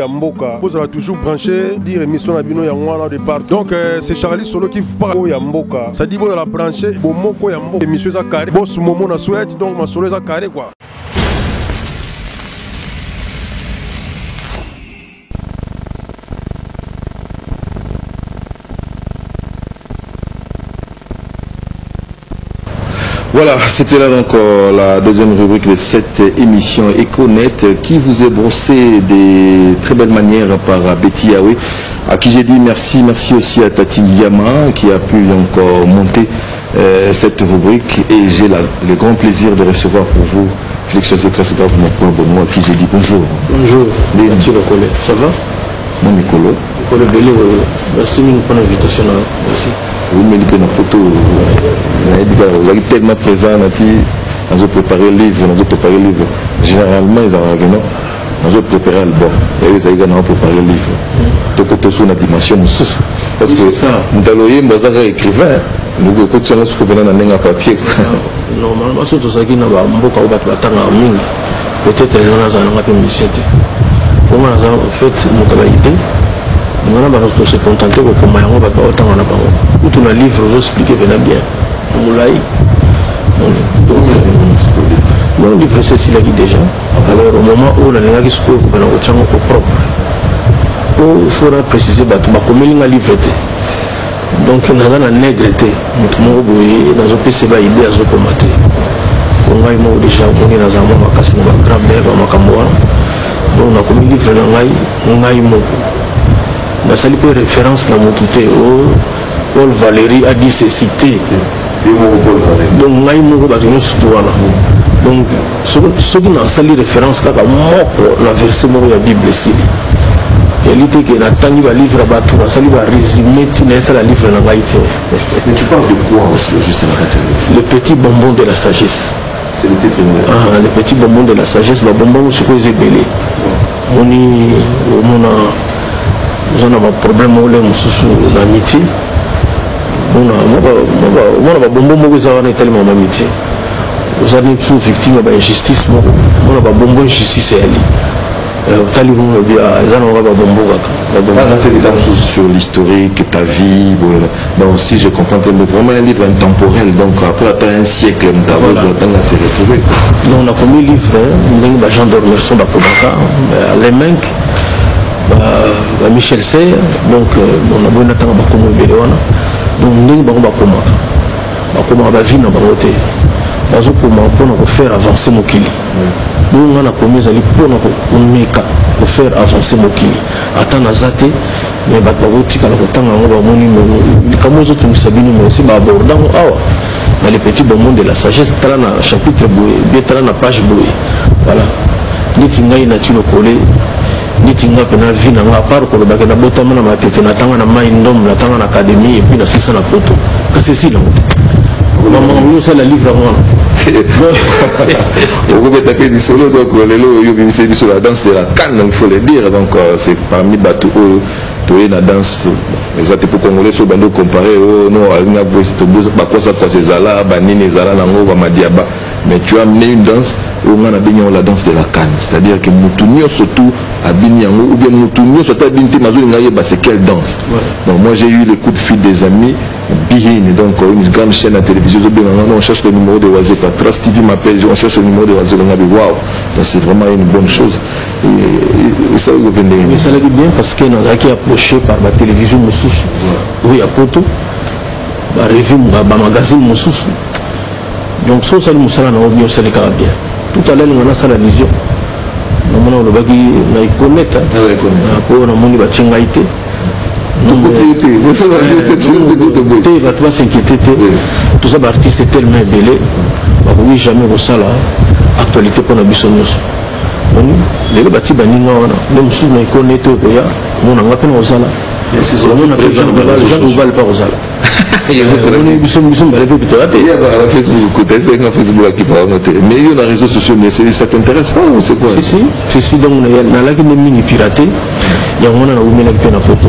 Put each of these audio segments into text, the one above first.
ya mboka. Vous allez toujours brancher, dire émission à bino ya ngwana de part. Donc c'est Charlie Solo qui vous parle ya mboka. Ça dit vous la brancher, bon moko ya mboka. Émission ça carré. Boss momo na souhaite donc ma solo ça carré quoi. Voilà, c'était là donc la deuxième rubrique de cette émission EcoNet qui vous est brossée de très belles manières par Betty Yahweh, à qui j'ai dit merci. Merci aussi à Tati Yama qui a pu encore monter cette rubrique, et j'ai le grand plaisir de recevoir pour vous Félix José Krasga, à qui j'ai dit bonjour. Bonjour, ça va? Non, Nicolo. Nicolo Belé, merci pour l'invitation. Merci. Oui, mais il y a photo. Vous êtes tellement présent, nous avons préparé le livre, Généralement, ils ont nous avons préparé l'album. Et ils ont préparé le livre. Donc, nous avons une dimension. Parce que nous avons écrivain. Nous avons un papier. Normalement, surtout ça qui n'a pas peut-être les gens n'ont pas pu pour moi, en fait, mon travail idée. Nous allons se contenter de comment on va pas autant en avant. Où tout le livre, je expliquer bien. Moulay. Le livre, c'est celui-là qui déjà. Alors, au moment où on a les gens qui au propre, il faudra préciser que comment il a livré. Donc, on a un nègre, dans un PC, il y a idée à se combattre. On a déjà dans un casse de grand-mère, donc on a commis livre on a eu mon dans sa référence dans mon touté Paul Valéry a dit c'est cité donc on a eu mon donc ce qui n'a sali référence là la verset de la Bible ici et l'idée que Nathan va livre à bateau ça va résumer la livre dans Haïti. Mais tu parles de quoi juste le petit bonbon de la sagesse. C'est le titre. Le petit bonbon de la sagesse, le bonbon sur quoi ils est belé. On a un problème avec l'amitié. On a un bonbon qui est tellement amitié. Vous avez une victime d'injustice. On a un bonbon d'injustice. Sur l'historique, ta vie, donc si je comprends vraiment un livre intemporel, donc après un siècle, on s'est retrouvé. On a commis un livre, Jean d'Ormerson, les mains, Michel Serre, donc on a beau attendre comme Béléwana, donc on a vie dans pour faire avancer mon kili. Nous on a commis pour faire avancer mon kili. Attends azate, mais dans les petits bonbons de la sagesse, chapitre boué, page boué. Voilà. Nitinga nature collé. Nitinga pena vie na part pour le bagana botama na matete na tanga na mindom na tanga na académie et puis na sisa na poto. Qu'est-ce que c'est là? Maman, oui, c'est le livre à moi. On peut taper du solo, donc c'est sur la danse de la canne, il faut le dire. Donc c'est parmi les bateaux où la danse. Mais ça, pour Congolais, sur bando comparé, non, mais tu as amené une danse où on a bien la danse de la canne. C'est-à-dire que Moutounio surtout à Binyango, ou bien Moutounio surtout à Binti Mazou, c'est quelle danse. Donc moi j'ai eu les coups de fil des amis, Bihin, donc une grande chaîne à télévision, on cherche le numéro de Oazé, Trust TV m'appelle, on cherche le numéro de Oazé, on a dit waouh, donc c'est vraiment une bonne chose. Et ça vous venez. Mais ça l'a dit bien parce que nous avons approché par la télévision Moussous, oui à Poto, la revue, le magazine Moussous. Donc ça nous sera dans bien c'est le cas bien. Tout à l'heure on a ça la vision. On a le bagui na ikoneta. Pour on a moni ba chengaité. Va s'inquiéter. Tout ça artiste tellement belé. Oui jamais au sala actualité pour na bisonyos. Les bâti baninga wana. Même sous na ikoneta oya, on a pas au sala. C'est ça on a déjà gens valent pas au sala. Il y a Facebook qui parle noter. Mais il y a les réseaux sociaux, mais ça t'intéresse pas ou c'est quoi? Si, donc il y a la mini piraté, il y a un moment où on a une photo.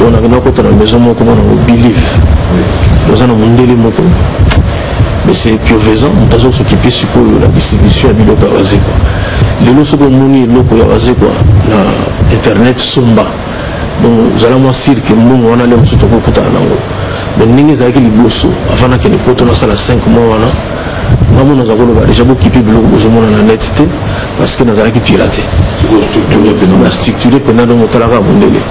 On a une photo dans la maison, on a Believe. Nous avons un délai moto. Mais c'est pioveusant, nous avons s'occuper sur la distribution à Bilo Karazé. les lots sont moni loko ya basé quoi na internet somba donc vous allez moi dire que mon on a les musuto ko kuta nango mais ningi za ki liboso avant que les potes na sala 5 mois wana maman nous avons déjà beaucoup qui publie besoin na net parce que nous avons qui pirater structuré pendant le motalaka bondele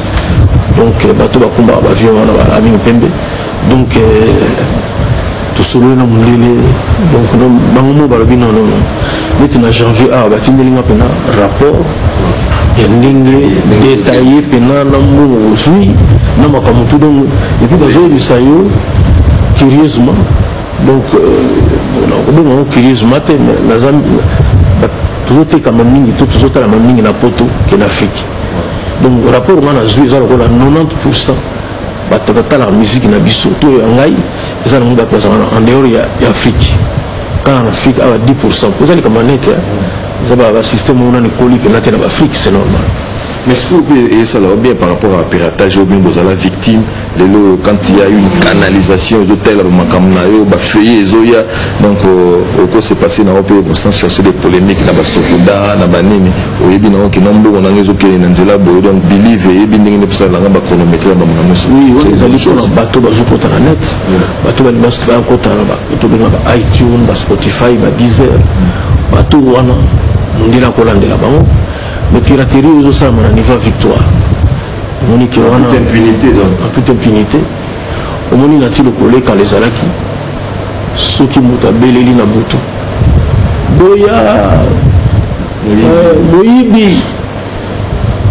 donc bato ba kumba ba avion wana ba ami pembe donc tout solo na mundele donc bango ba lobi non maintenant janvier a batindeli nga pena rapport ya ndenge détaillé pena na mo suis na makamu tout donc et puis j'ai lu ça yo curieusement donc on curieusement mais nazam toujours quand même mingi toujours la même mingi na poto que en Afrique donc rapport on a joué ça la 90% batata la musique na biso to ngai ça na place en dehors ya Afrique quand en Afrique à 10% vous allez comme net ça va un système on a une colis que na Afrique c'est normal. Mais ce que ça va bien par rapport à piratage ou bien vous la victime quand il y a une canalisation d'hôtel feuillé donc au cours c'est passé dans le sens chercher des polémiques dans Sokoda na banini au yebi na ki nombo on a les autres qui nzela boy donc believe et binding ne psa la ngamba chronomètre ba mnamuso oui les alliés na bateau ba zuko ta net bateau ba limaste ba ko ta ba to benga ba iTunes ba Spotify ba Deezer bateau wana ndila ko landela bango mais piraterie aux ça à niveau victoire monique wana impunité donc en toute impunité au moni nati le collé quand les alaki ceux qui muta beleli na butu boya moyibi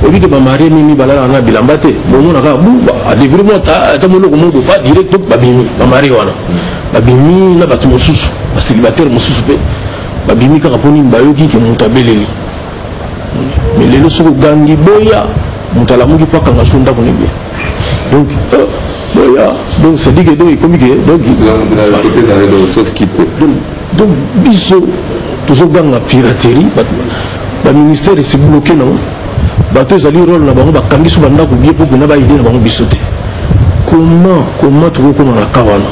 obi ke ba marié mimi balala na bilambate bomo na ka bu a début moi ta molo ko modo pas direct ba bimi ba marié wana ba bimi na batu mosusu ba célibataire mosusu pe ba bimi ka poni bayoki ke muta beleli mais les lois sont gangi boya mutala mungi paka ngasunda ko bien donc boya donc c'est dit que donc comme que donc sauf qui peut donc biso toujours ganga piraterie ba ministère c'est bloqué non bato zali rôle na bango ba kangi so banda ko bien pour na ba idée na bango bisoté comment tout comme na kawana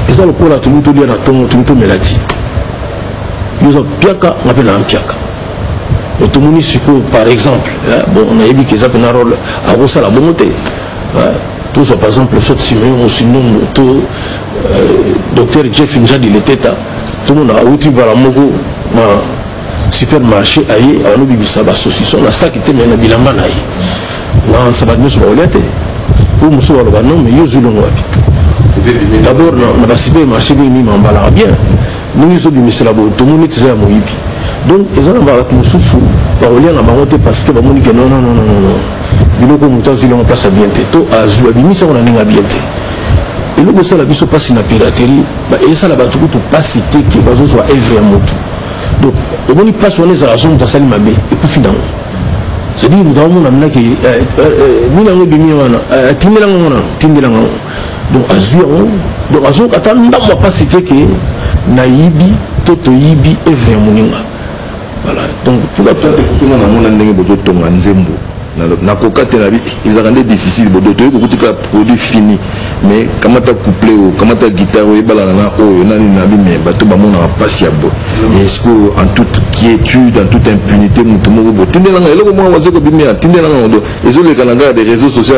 et ça le pour la tout lié na tonto melati yozo piaka ngapela ampiaka tout le monde par exemple bon on a dit que ça peut un rôle à Rossa la bonté tout ça par exemple le fait Simeon sinon tout docteur Jeff Njadi il était tout le monde a outil par la mogo supermarché aïe à nous bibisa ba saucisson la ça qui était mais na bilamba na aïe ça va nous sur la tête pour nous sur le non mais yo zulon wapi d'abord na ba supermarché ni mambala bien nous ils ont bibisa la bonté tout le monde était à moyibi donc ils ont embarqué nous sous parolier na bangote parce que ba moni que non biloko muta zuli en place à bienté to a zua bimisa on a ninga bienté et le ça la biso passe na piraterie ba et ça la batu tout pas cité que bazo soit œuvre ya motu donc au moni passe on les raison dans sali mabe et ku finalement c'est dit nous avons na que ni na ngobimi wana tindela ngona donc azua donc azo kata ndamwa pas cité que na yibi toto yibi œuvre ya moninga. Voilà, donc tout le ils ont rendu difficile produit fini mais comment tu couplé ou comment tu guitare ou est-ce que en toute quiétude en toute impunité des réseaux sociaux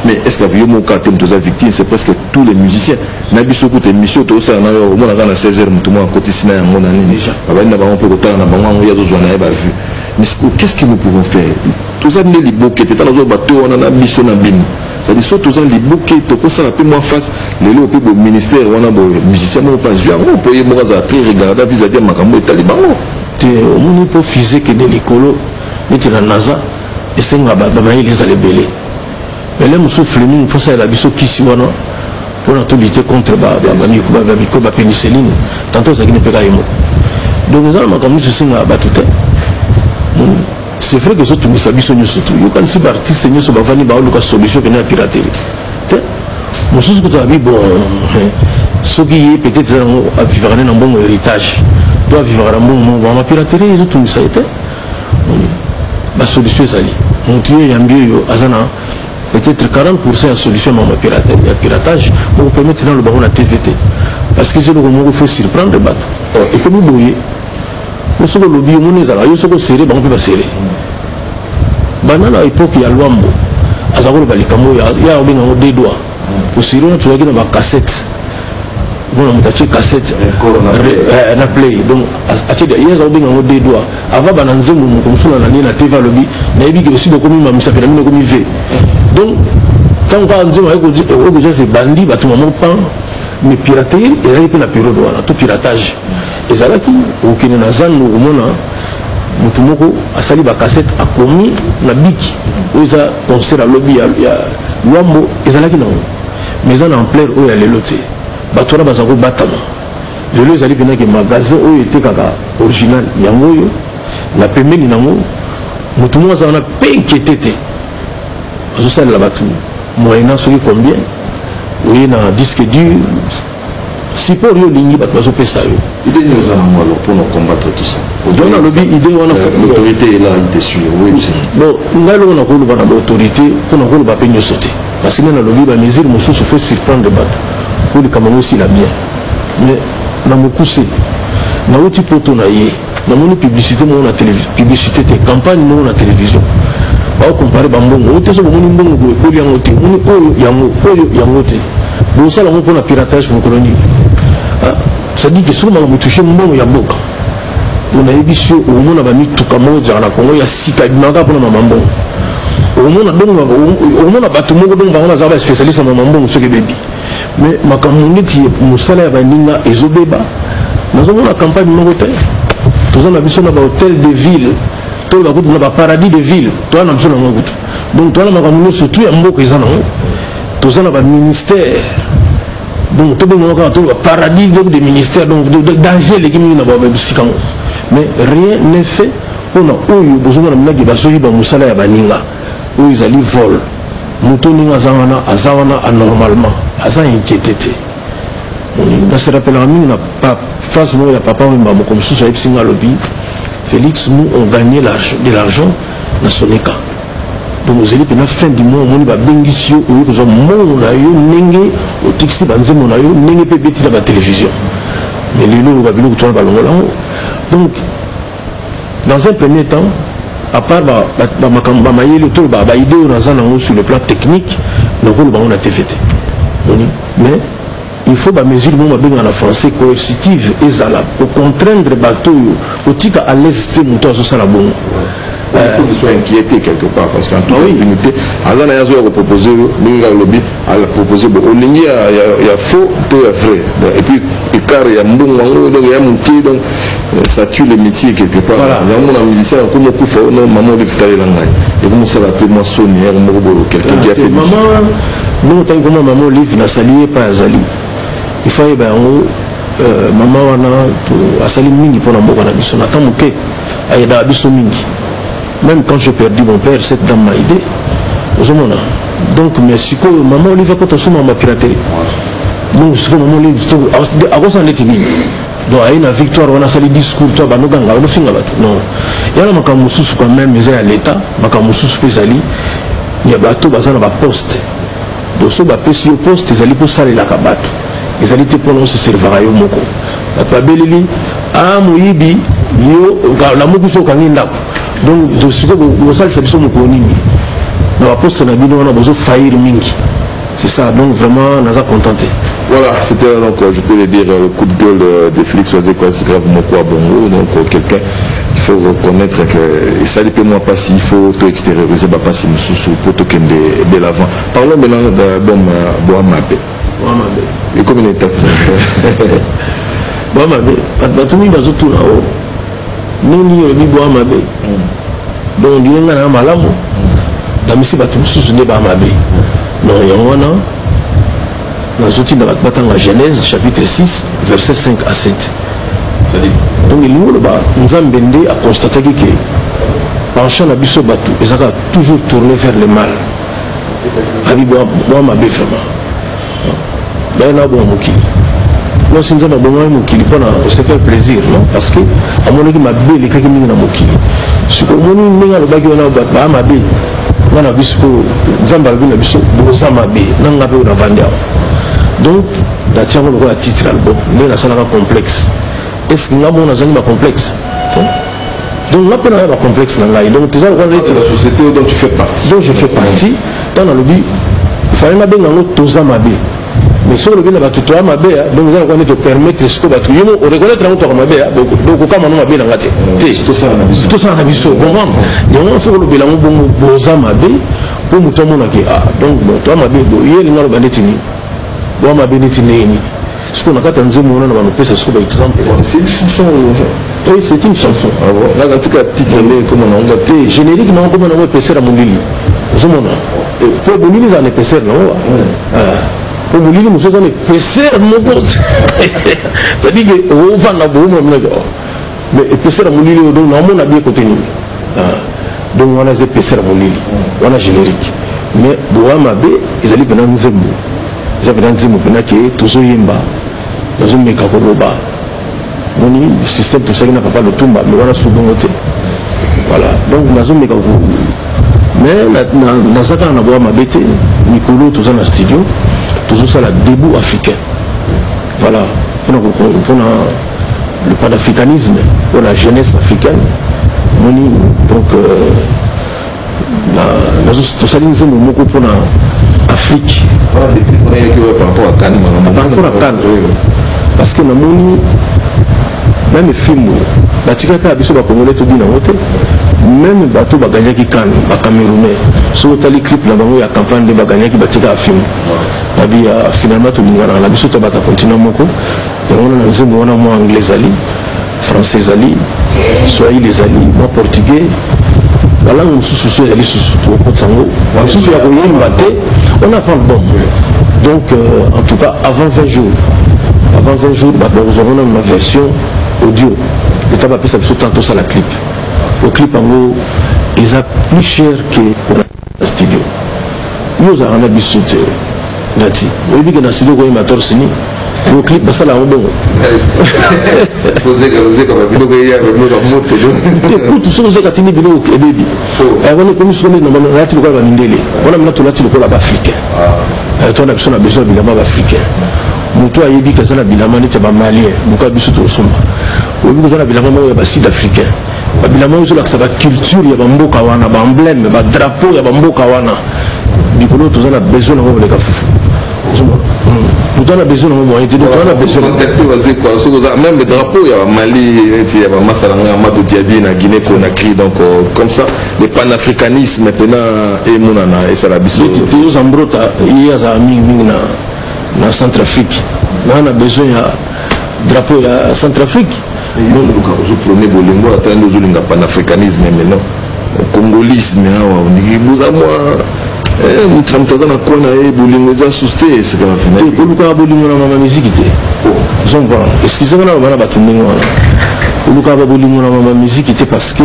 mais est-ce que victime c'est presque tous les musiciens mais qu'est-ce que nous pouvons faire? Tout ça n'est pas bon. C'est-à-dire tout ça les bouquets, tout ça la moi face les lots au ministère on a musiciens on pas jouer on peut y moi très regarder vis-à-vis makambo et taliban te on peut physique de l'écolo mais la NASA et c'est nga ba les aller belé mais là monsieur Fleming faut ça la biso kisi wana pour la lutter contre ba pénicilline tantôt ça qui ne peut pas yemo donc nous allons comme je sais nga ba tout c'est vrai que les autres nous surtout quand c'est artiste nous sommes venus par une solution que la piraterie nous sommes bon ce qui est peut-être à vivre un bon héritage doit vivre un bon la piraterie les autres nous ça été la solution est allée mon tuer yambio azana peut-être 40% de solution à piratage pour permettre dans le baron la TVT parce que c'est le moment où il faut surprendre le bateau et comme vous voyez nous sommes au lobby, nous sommes serrés, on peut pas serrer. Banana à l'époque, il y a Luambo. À Zagoro Balikamo, il y a des doigts. Au Syrie, tu as une cassette. Bon, on a une cassette. On a play. Donc, il y a des doigts. Avant, on a une TV à lobby. On a eu aussi beaucoup de gens qui s'appellent comme V. Donc, quand on a dit que c'est bandit, tout le monde pas. Mais pirater, il y a eu la période tout piratage. Et ça là qui, au Kénénazan, au Mona, Moutoumoko a sali ba cassette a commis la bic où ils ont concert à lobby il y a Luambo et ça là qui non mais on en plein où il y a les lotés batora bazako batama le lieu zali pena que magasin où était kaka original yango la pembeni nango Moutoumoko ça on a pas inquiété parce que ça là batu moyennant celui combien oui na disque dur si pour yo lingi ba bazo pesa yo idée nous allons alors pour nous combattre tout ça on a lobby idée on a l'autorité est là il est sûr oui bon ngalo on a ko ba na autorité pour na ko ba penyo sauter parce que na lobby ba mesure musu se fait surprendre ba pour le Cameroun aussi la bien mais na mokuse na outi poto na ye na moni publicité mo na télévision publicité de campagne mo na télévision ba comparer ba mbongo ote so moni mbongo ko ko yango te moni oyo yango te bon ça là on pour la piratage pour colonie ça dit que souvent on touche mon bon ya boka on a ébiché au monde a mis tout comme on na Congo ya sika bimaka pour maman bon au monde a donc au monde a battu mon donc on a zaba spécialiste en maman bon ce que baby mais ma communauté musala ya ninga ezobeba nous avons la campagne de l'hôtel tous on a besoin d'un hôtel de ville tout on a paradis de ville toi on a besoin d'un donc toi la communauté surtout ya mboko ezana tous on a un ministère donc tout le monde a un paradis des ministères donc danger les gens mais rien n'est fait pour nous où besoin de nous qui va sauver dans musala ya baninga où ils allaient vol mutoninga azana anormalement asa inquiété on se rappelle à nous pas face moi ya papa maman comme sous avec singa lobby Félix nous on gagné de l'argent dans Soneka. Donc vous allez pendant fin du mois on va bengisio ou ils ont mon ayo nenge au taxi banze mon ayo nenge pe petit dans la télévision mais les lots va biloko toi balongo là donc dans un premier temps à part ba mayele to ba idée on a sur le plan technique donc on a été fait mais il faut ba mesure mon ba en français coercitive et zala pour contraindre bateau au tika à l'est moto so sala bon il faut qu'ils soient inquiétés quelque part parce qu'en toute impunité avant il y a proposé le lobby à proposer il y a faux tout est vrai et puis écart il y a donc il y a monté donc ça tue le métier quelque part il y a mon musicien comme beaucoup fort non maman le fait langue et comme ça va moi sonner quelqu'un qui a fait maman nous tant comme maman livre n'a salué pas Azali il faut ben maman wana asali mingi pour na mboka na biso na tamuke ayeda biso mingi. Même quand j'ai perdu mon père, cette dame m'a aidé. Donc, mais si maman lui va quand on m'a piraté. Donc, ce que maman lui dit, à quoi ça en est-il? Donc, à une victoire, on a sali discours, toi, bah, nous ganga, on a fini là-bas. Non. Il y a un makamusu quand même, mais à l'État, makamusu spéciali, il y a bateau, bah, ça n'a pas poste. Donc, ce bateau, si au poste, ils allaient pour saler la kabato. Ils allaient te prononcer servara yo moko. La pabelili, ah, mouibi, yo, la moko so kanginda. Donc, ce que vous savez, c'est que nous connaissons. Nous apôtres, on a besoin de faillir mingi. C'est ça, donc vraiment, on a contenté. Voilà, c'était donc, je peux le dire, le coup de gueule de Félix Oisé, quoi, c'est grave mon quoi, bongo. Donc, quelqu'un, il faut reconnaître que ça dépend moi pas s'il faut tout extérioriser, pas si nous sous pour tout de l'avant. Parlons maintenant d'homme Boamabé. Boamabé. Et comme une étape. Boamabé, tout le monde a tout là-haut. Nous n'y avons pas Boamabé. Donc, nous avons un malamu. Dans mes sébattus, nous sommes Boamabé. Non, il y a un an. Dans la Genèse, chapitre 6, versets 5 à 7. Donc, nous avons constaté que penchant à Bisso Batou, ils ont toujours tourné vers le mal. Moi, ma belle vraiment. Ben, là, bon, non, si nous avons bon mokili pour se faire plaisir, non? Parce que, à mon avis, ma belle est quelqu'un qui est mokili. Si vous avez un bagage, on a ma belle. On a vu que Zambalbi n'a vu que Zamabe, n'a pas eu de vendre. Donc, dans le titre album, il y a un complexe. Est-ce qu'il y a un complexe? Donc là, on a un complexe dans la. Donc, tout ça, la société dont tu fais partie. Donc, je fais partie. Dans le but, il fallait bien que tout ça m'a bien. Mais si on veut tout ça m'a bien, donc nous allons te permettre ce que tu as tout. On reconnaît que tu as m'a bien, donc comment on m'a bien engagé. Tout ça, on a vu ça. Bon, il faut que le bilan bon ça m'a bien pour nous tout le monde qui a. Donc, toi m'a bien, hier il m'a bien détenu. Bon, m'a bien détenu. Ce qu'on a quand on dit, on a un peu ce exemple. C'est une chanson. Oui, c'est une chanson. Là, quand tu as titre, comment on a gâté. Générique, non, comment on a épaisseur à mon lit. Pour mon lit, on a épaisseur, non? Pour mon lit, nous sommes épaisseur, mon gars. C'est-à-dire que, on va en avoir, mais épaisseur à mon lit, on a bien contenu. Donc, on a épaisseur à mon lit. On a générique. Mais, Boama B, ils allaient venir nous aimer. J'avais dans le qui est toujours yemba dans un mécacoloba. Le système tout ça qui n'a pas de tout, mais voilà sous bon côté. Voilà. Donc dans un mécacoloba. Mais dans ce cas, on a beau m'habiter, Nicolo, tout ça dans le studio, toujours ça, la début africain. Voilà. Pour le panafricanisme, pour la jeunesse africaine. Donc, tout ça, nous sommes beaucoup pour l'Afrique. Par rapport à Cannes, parce que dans mon même les films, la tika a biso ba congolais tout bien même bateau ba gagner qui Cannes, ba Camerounais, sur les clips là bango ya campagne de ba gagner qui ba tika film. La vie finalement tout lingana la biso to ba continuer moko et on a nzembo on a moi anglais ali, français ali, swahili les ali, moi portugais. Voilà, on se soucie d'aller sur le Sango. On a fait le bon. Donc, en tout cas, avant 20 jours, nous aurons une version audio. Le tabac, ça fait tout ça la clip. Le clip, en gros, il est plus cher que le studio. Nous avons un habitude. Nous avons dit que dans le studio, il y a un torsigny. Le clip, ça là, on bon. Tout ça, c'est quand il y a bébé. On est comme si on est dans la télé, on a mis tout là, tu le africain. On a besoin de bilan africain. Moutou a dit que ça a bilan malien, beaucoup de choses au sommet. On a dit bilan sud-africain. Bilan ça va culture, il y a un beau kawana, un emblème, un drapeau, il y a un beau kawana. Du coup, tout ça a besoin de les gafous. Nous avons besoin de moyens, nous avons besoin de même le drapeau, il y a Mali, il y a Massalanga, Amadou Diaby, la Guinée Conakry, donc comme ça, le panafricanisme maintenant est monana et ça la biso. Nous avons brota, il y a un ami dans Centrafrique. Nous avons besoin de drapeau à Centrafrique. Nous avons prôné Bolingo, nous avons le panafricanisme maintenant, le congolisme, nous avons mutramtaza na kona bolingo za susté c'est quand même pour le bolingo na mama musique té sont bon excusez-moi na bana batundengo na pour le bolingo na mama musique té parce que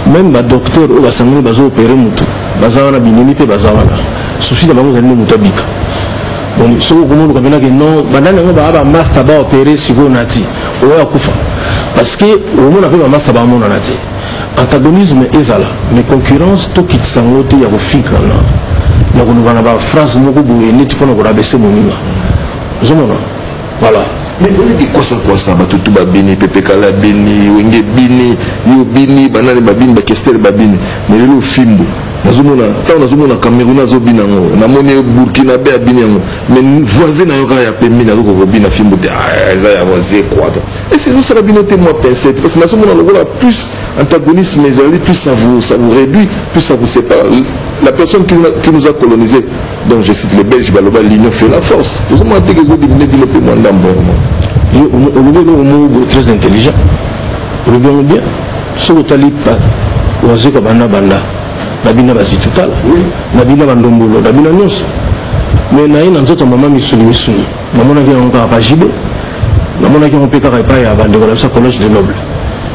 même ba docteur o basangani bazo opérer mutu bazana binini pe bazana souci na bango zali mutu abika donc so ko mo ko bena que non bandana ngo ba master ba opérer siko nati o ya kufa parce que o mo na pe ba master ba mo na nati antagonisme ezala mais concurrence to kitsango te ya ko fika na na ko na ba phrase moko boye neti pona ko rabese monima zomona voilà mais on dit quoi ça ba tutu ba bini pepe kala bini wenge bini yo bini banane ba bini ba kestel ba bini mais le fimbo nazomona tant nazomona Cameroun azobina ngo na moni Burkina Faso abini ngo mais voisin na yoka ya pembi na ko bina fimbo te eza ya voisin quoi et c'est ça la binoté moi pensée parce que nazomona le plus antagonisme mais plus ça vous réduit plus ça vous sépare la personne qui nous a colonisé donc je cite les Belges baloba l'union fait la force nous avons été les autres diminuer le moins d'amborement on est très intelligent on est bien ce que tu as dit oaze ko banda nabina bazitutala nabina bandombolo nabina nyonso mais naye na nzoto mama misuni namonaki yango kaka bajibe namonaki yango mpe kaka epai ya bandeko na biso collège de noble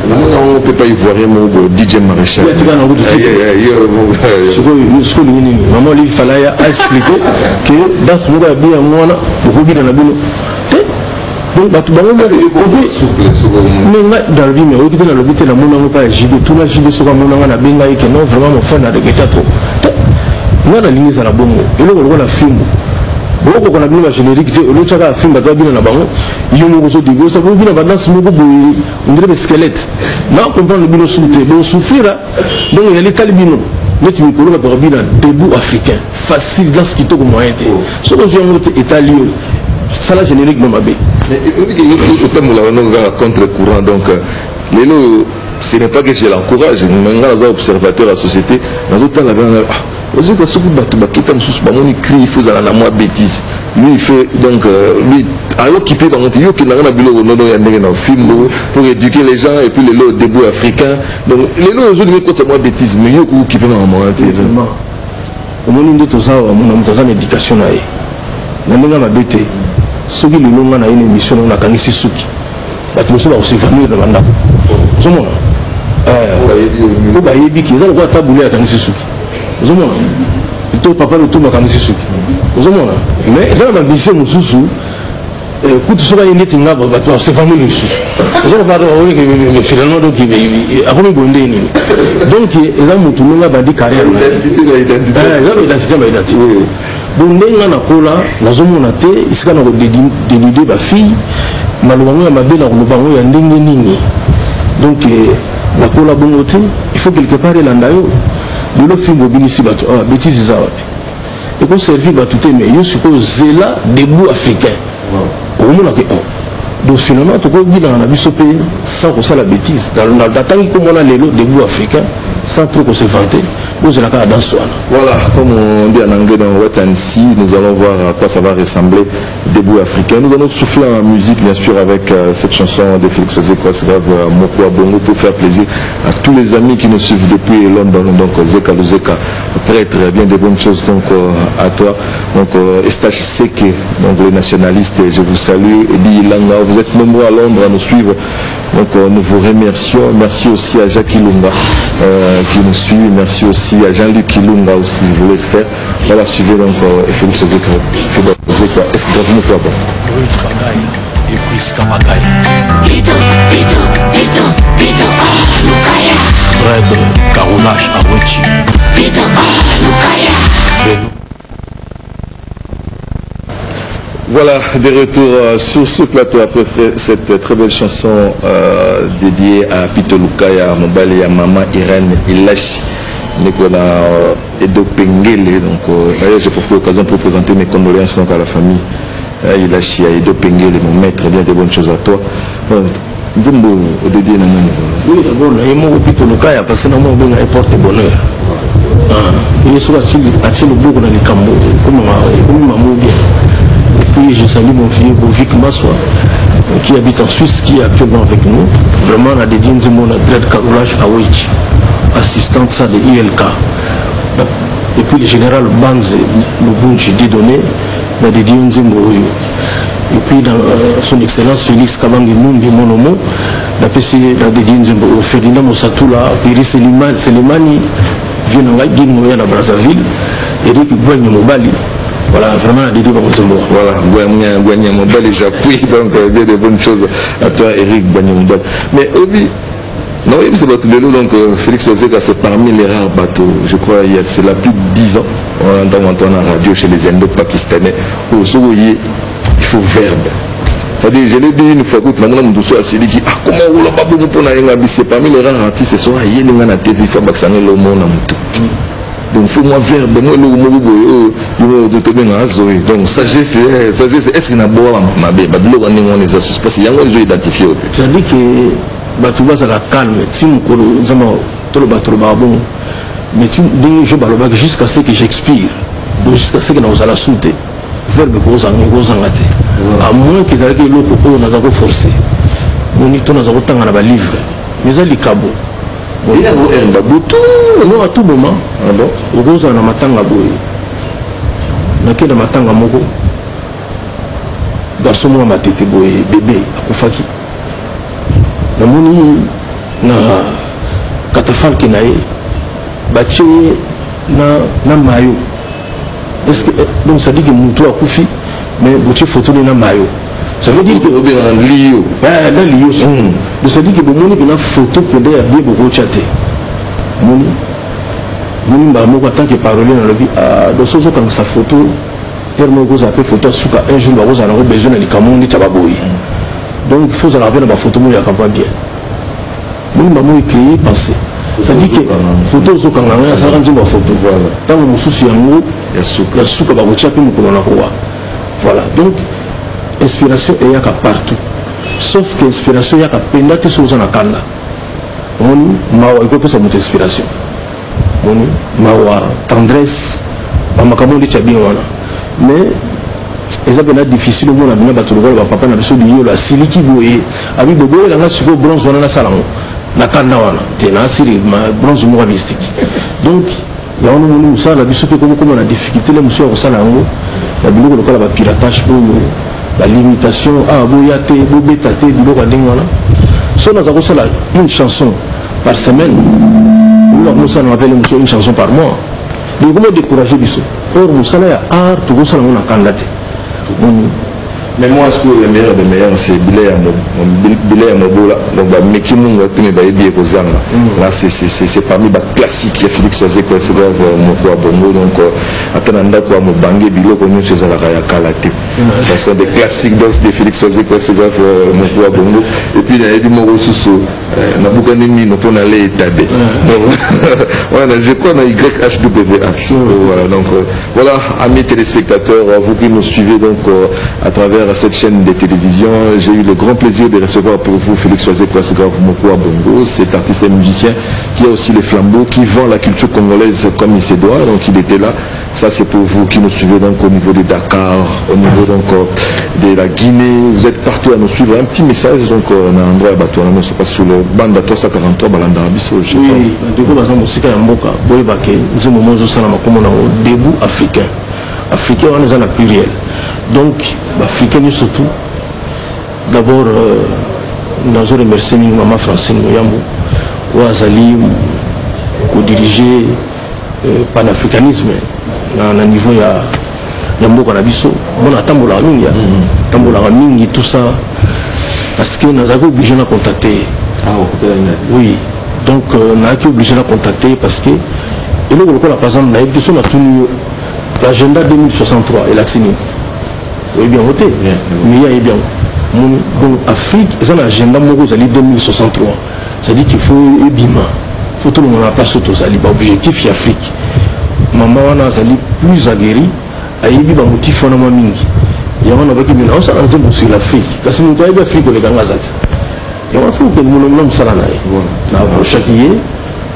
namona yango mpe pa ivoirien moko DJ Maréchal etika na kutu sikoyo olingi nini mama oli fala ya aexplike ke danse moko ya bia yango wana okobina na bino te donc bato bango mais nga dans le vie mais oyoki te na lobi te namona yango mpa ya jibe tuna jibe soki amona nga nabenga ye ke non vraiment mon frère na regeta trop te nga nalingi ezala bongo eloko lokola fimbo beaucoup qu'on a bien la générique le tchaka film bateau bien na bango yo mo so digo ça vous bien na danse mo boy on dirait des squelettes non comprendre le bino souffrir donc souffrir donc il y a les calbino le timikolo ba bien debout africain facile dans ce qui te moyen té ce que j'ai monté italien ça la générique no mabe autant la contre-courant donc les lots ce n'est pas que je l'encourage mais on a observateur à la société dans l'autre temps parce que ce que il faut la bêtise. Lui il fait donc lui alors qu'il peut film pour éduquer les gens et puis les lots debout africains donc les lots aujourd'hui quand moi bêtise mais yo qui peut vraiment au moment de tout ça mon éducation là na ndenge mabete soki lelonga na une émission na kangisi suki bato mosusu bakosevanir na bandako ozomona po bayebiki eza lokola tabule akangisi suki ozomona to papa le tour akangisi suki ozomona mais eza na bambisio mosusu kutu soki aye neti nga bato bakosevanir lisusu finalement donc akomi bonde nini donc eza motu ndenge abandi carrière eza baidentité baidentité donc ndenge nakola nazomona te esika na kodelude bafille maloba ngo ya mabe na koloba ngo ya ndenge nini donc nakola bongo te il faut quelque part elanda yo lelo film obinisi bato bétise eza wapi ekoservi bato te mais yo sikoyo zela debout africain okomona ke donc finalement tu peux dire on a vu ce pays sans qu'on ça la bêtise dans d'attendre comme on a les lots debout africains sans trop qu'on se vanter nous allons la danse voilà comme on dit en anglais dans What and See nous allons voir à quoi ça va ressembler debout africain nous allons souffler en musique bien sûr avec cette chanson de Félix Ozeka c'est grave Moko Bongo pour faire plaisir à tous les amis qui nous suivent depuis London donc Zeka Luzeka prêtre bien des bonnes choses donc à toi donc Estache Seke donc les nationalistes je vous salue Eddie Ilanga vous êtes nombreux à Londres à nous suivre donc nous vous remercions merci aussi à Jacques Ilunga qui nous suit merci aussi à Jean-Luc Ilunga aussi vous voulez le faire voilà suivez donc Félix Ozeka est-ce que vous me faites bon et puis Kamagaya Pito Lukaya Brève Carolage Awechi Pito Lukaya Voilà, de retour sur ce plateau après cette très belle chanson dédiée à Pito Lukaya, Mobali et à maman Irène Ilashi, Nicolas Edo Pengele. Donc, d'ailleurs, j'ai profité de l'occasion pour présenter mes condoléances donc, à la famille Ilashi, à Edo Pengele, mon maître, bien des bonnes choses à toi. Nzembo, dédié na nani? Oui, d'abord, il Pito Lukaya parce que nous avons un porte bonheur. Il est sur la tille beaucoup dans les cambo, comme maman bien. Puis je salue mon fils Bovik Maswa qui habite en Suisse, qui est actuellement avec nous. Vraiment, on a dédié mon adresse Carolage Awechi, assistante ça de ILK. Et puis le général Banze Lubunchi Didonné, on a dédié et puis dans son excellence Félix Kabangi Mumbi Monomo, on a dédié Ferdinand Mosatoula, Piri Selimani, Vienanga Guinmoya à Brazzaville, Eric Gouagne Mobali. Voilà, vraiment, dédié par Mozambo. Voilà, Gouagne Mobali, j'appuie donc bien de bonnes choses à toi, Eric Gouagne Mobali. Mais Obi, non, c'est bateau de l'eau, donc Félix Ozeka, c'est parmi les rares bateaux, je crois, c'est là plus de 10 ans, on entend en radio chez les Indo-Pakistanais, où il faut verbe. C'est-à-dire, je l'ai dit une fois, maintenant, on a dit, comment on l'a pas beaucoup pour c'est parmi les rares artistes, ce sont il y a une TV, il faut que ça le monde donc, il faut moi verbe, moi le donc, sagesse, est-ce qu'il y a un bon mabé, on les associe parce qu'il y a un jeu identifié. C'est-à-dire que Batouba, ça la calme, si nous avons tout le bateau, mais tu dis, je balobag jusqu'à ce que j'expire, jusqu'à ce que nous allons sauter, verbe gros en gâté. À moins qu'ils aient l'eau pour nous avons forcé. Nous avons tant à la livre, mais ça, les cabots. Il y a un babuto non à tout moment au rose na matanga boy na kenda matanga moko garçon mo matete boy bébé akufaki na moni na katafalke na ye bache na mayo est-ce que donc ça dit que mutu akufi mais boche photo na mayo ça veut dire que Lio là Lio donc ça dit que bon moni na photo que derrière bien beaucoup chatter moni bah moi tant que parler dans le vie donc ça comme sa photo vous avez photo un jour vous avez besoin de l'ikamouni tababoui. Donc il faut se rappeler la photo il y a pas bien. Moi maman est créé penser. Ça dit que photo zo kanganga ça rend une photo. Tant que mususu yango ya suka ba kocha pe mukona kwa. Voilà. Donc inspiration est yaka partout. Sauf que inspiration yaka penda te soza na kanda. On mawa iko pesa muta inspiration. On mawa tendresse ba makambo li tchabi wana. Mais c'est difficile au monde à venir battre le rôle papa na biso biyo la siliki boye abi bobo la nga siko bronze wana na salon na kanda wana tena siri ma bronze mo mystique. Donc il y a un moment où ça la biso comme la difficulté les monsieur au salon la biloko lokola ba piratage oyo la limitation ah boya te bobeta te biloko ndenge wana so na za ko sala une chanson par semaine ou alors ça on appelle une chanson par mois. Mais comment décourager biso? Or nous sommes à art tout ça on a candidaté. Mais moi ce que le meilleur des meilleurs c'est Bilé Mobola donc bah Meki Munga tu me bah bien Kozanga là c'est parmi les classiques Félix Oise quoi c'est grave Mokwa Bongo donc attendant quoi Mobange Bilo connu chez Zalakaya Kalate ça sont des classiques donc de Félix Oise quoi c'est grave Mokwa Bongo et puis il y a du Moro Sousso Nabukanimi nous on allait établir donc voilà je crois dans YHWH voilà donc voilà amis téléspectateurs vous qui nous suivez donc à travers cette chaîne de télévision, j'ai eu le grand plaisir de recevoir pour vous Félix Oise Kwasigrave Mokwa Bongo, cet artiste et musicien qui a aussi les flambeaux, qui vend la culture congolaise comme il se doit, donc il était là. Ça c'est pour vous qui nous suivez donc au niveau de Dakar, au niveau donc de la Guinée, vous êtes partout à nous suivre. Un petit message donc on a un endroit à Batouana, mais c'est pas sur le bande à 343 Balanda Abisso. Oui, du coup, dans la musique à Mboka, Boyebake, c'est un moment où ça n'a debout africain. Africain, on est en pluriel. Donc, l'Africain surtout, d'abord, nous avons remercié maman Francine Mouyambo, où Azali a dirigé le panafricanisme à un niveau de Yambo Kanabiso. On a tambola mingi, tout ça, parce que nous avons obligé de contacter. Oui, donc nous avons obligé de contacter parce que, et là, par exemple, nous avons tenu l'agenda 2063 et l'accès. Oui, bien voté. Mais il y a bien. Donc, Afrique, c'est un agenda 2063. C'est-à-dire qu'il faut ébima. Il faut tout le monde à la place aux alibas. Objectif, Afrique. Maman, on a plus aguerri. Il y a un motif, on a mingi. Il y a un motif, on a un motif sur l'Afrique. Parce que nous avons l'Afrique, les Gangazat. Il y a un fou que nous avons salanaï. Chaque year,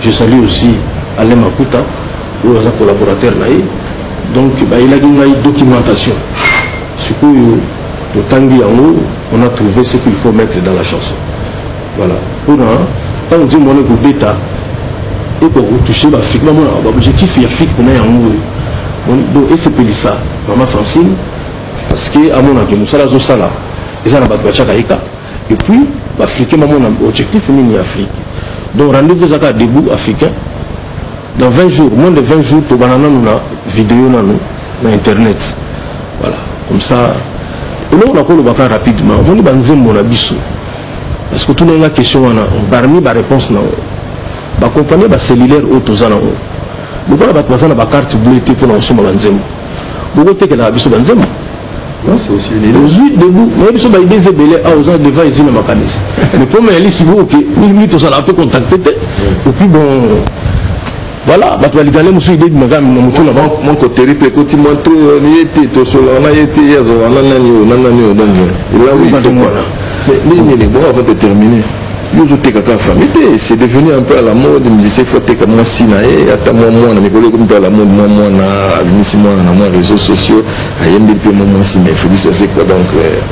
je salue aussi Alain Makuta, où est un collaborateur. Donc, il a une documentation. On a trouvé ce qu'il faut mettre dans la chanson. Voilà. Pour tant que on est au bêta et pour toucher l'Afrique, l'objectif est l'Afrique pour nous. Donc, et c'est pour ça, maman Francine, parce que à mon avis, nous sommes là, sala, ils ont et puis l'Afrique, mon objectif est l'Afrique. Donc, rendez-vous à debout africain. Dans 20 jours, moins de 20 jours, pour banana nous vidéo dans internet. Voilà. Comme ça, et là on a le bac rapidement. On est dans mon abisso. Parce que tout le monde a question, parmi les réponses, la compagnie cellulaire autosana. Vous avez la carte bleue pour nous sommes dans Zemo. Vous avez la abisso dans Zemo. C'est aussi une idée. Aux 8 debout, mais ils sont des belés à aux ans devant ici dans ma canisse. Mais comme elle est si beau, ok, nous tous on peut contacter. Et puis bon. Voilà, mon côté, écoute, moi, on a été, avant de terminer, c'est devenu un peu à la mode, il me disait, il faut que moi, sinaé, à ta moi, on a mes collègues comme à la mode, moi, on a mis les réseaux sociaux, à Yembe, puis moi, si, mais il faut dire, c'est quoi, donc,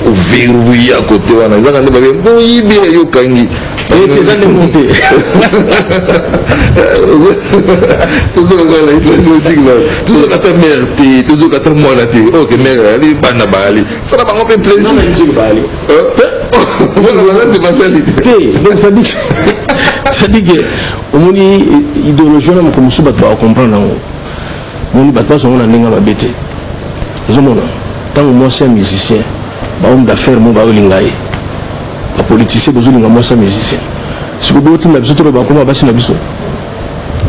au verrouillé à côté, on a dit, bon, il y a bien, Yokangi. Il était déjà démonté. Toujours quand ta mère, toujours quand ta moine, ok, mère, elle est banale, ça n'a pas un peu plaisir. Donc ça dit que on dit idéologie on comme ça va comprendre on va pas on a n'enga mabete zomona tant moi c'est un musicien ba homme d'affaires mo ba olingaye ba politicien bozolinga moi c'est musicien si vous voulez la biso to ba comment ba sina biso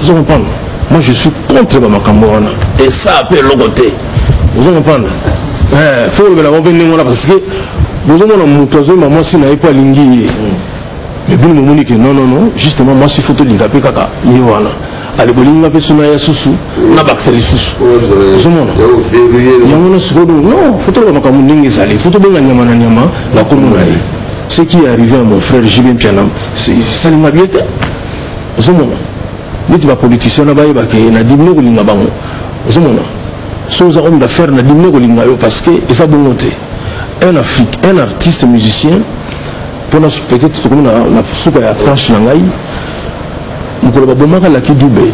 vous comprenez moi je suis contre ba makambo wana et ça appelle le côté Vous comprenez? Il faut que la compagnie parce que vous avez un moutouazo, maman si n'a pas lingi. Mais bon, mon que non, justement, moi si photo d'ingapé kaka, yéwana. Allez, bolinga pe suna ya susu, na bakseli susu. Vous non, photo de ma mundingi sali, photo de nyama, la commune. Ce qui est arrivé à mon frère Jibin Pianam, ça ne m'a bien été. Vous avez des politiciens qui ont dit que vous avez des hommes d'affaires qui ont dit parce que c'est ça bon côté. Un artiste musicien, pour nous peut-être comme on a super franche langai, on peut pas mal la qui Dubaï.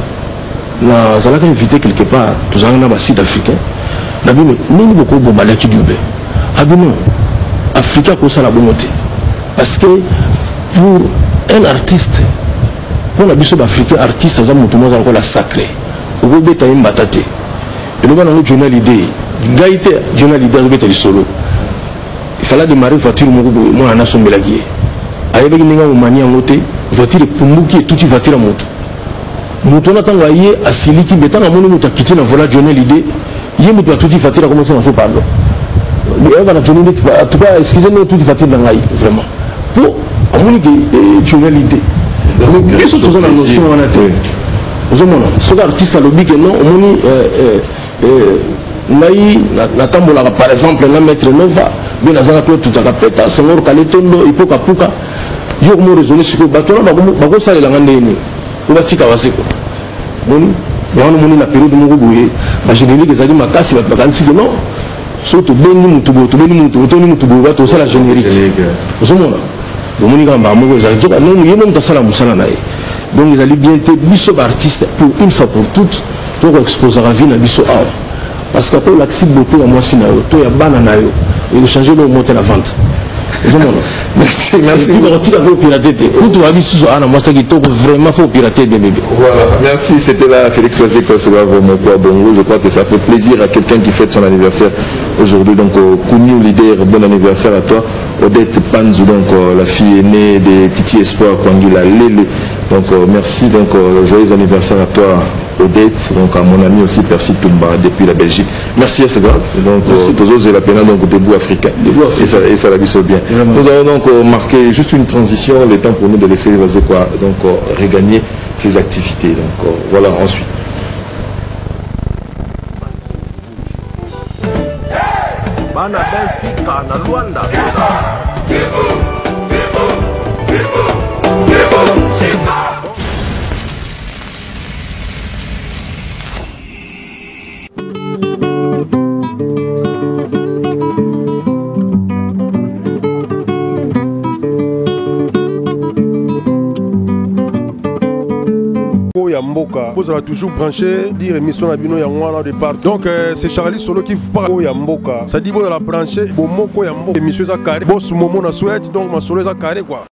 Na zalaka invité quelque part, tous en a sud africain. Na bino ni beaucoup bon mal qui Dubaï. Abino Africa ko ça la bon côté. Parce que pour un artiste, pour la biso africain artiste, ça montre moi encore la sacré. Au bout de temps bataté. Et le gars dans le journal idée, gaïté journal idée avec le solo. Il fallait démarrer voiture moi en assemblée la guier. Avec une ninga mania ngote, voiture pour mouki toute voiture à moto. Moto na tanga yé asili qui betana moni moto quitter na vola journal idée, yé moto toute voiture à commencer à faire parler. Mais va la journée en tout cas excusez-moi toute voiture dans l'aïe vraiment. Pour moni que journal idée. Mais qu'est-ce que vous avez la notion en atelier? Vous avez ce artiste à l'objet que non, na tambola par exemple na maître Nova bien azala ko tout à peta sengor kaletondo ipoka puka yo mo raisonner sur bato na bako salela ngandeni ko batika wasiko moni yano moni na période mo boye ba générique ezali makasi ba kansi non surtout beni mutu bato ça la générique vous mona moni kamba mo ezali joka non yeno mtasala musala nae donc ils allaient bientôt biso artiste pour une fois pour toutes pour exposer la vie na biso art. Parce que pour l'accès de beauté, moi, si tu as banana, et vous changez le monter la vente. Merci. Vraiment, faut pirater des bébés. Voilà, merci. C'était là Félix Oisé Kosovo, Bongo. Je crois que ça fait plaisir à quelqu'un qui fête son anniversaire aujourd'hui. Donc, Kouniou Leader, bon anniversaire à toi. Odette Panzou, donc la fille aînée de Titi Espoir, Kwangila Lele. Donc, merci. Donc, joyeux anniversaire à toi, Odette, donc à mon ami aussi Percy Toumba depuis la Belgique. Merci à ce gars. Donc tous et la peine donc debout africain. Et ça la vie bien. Nous allons donc marquer juste une transition, le temps pour nous de laisser quoi donc regagner ses activités. Donc voilà ensuite. Vous allez toujours branché, dire émission à Bino Yangwana de part. Donc c'est Charlie Solo qui vous parle Yamboka. Ça dit bon la brancher, bon moko Yamboka. Émission à carré, boss Momo na souhaite donc ma solo à carré quoi.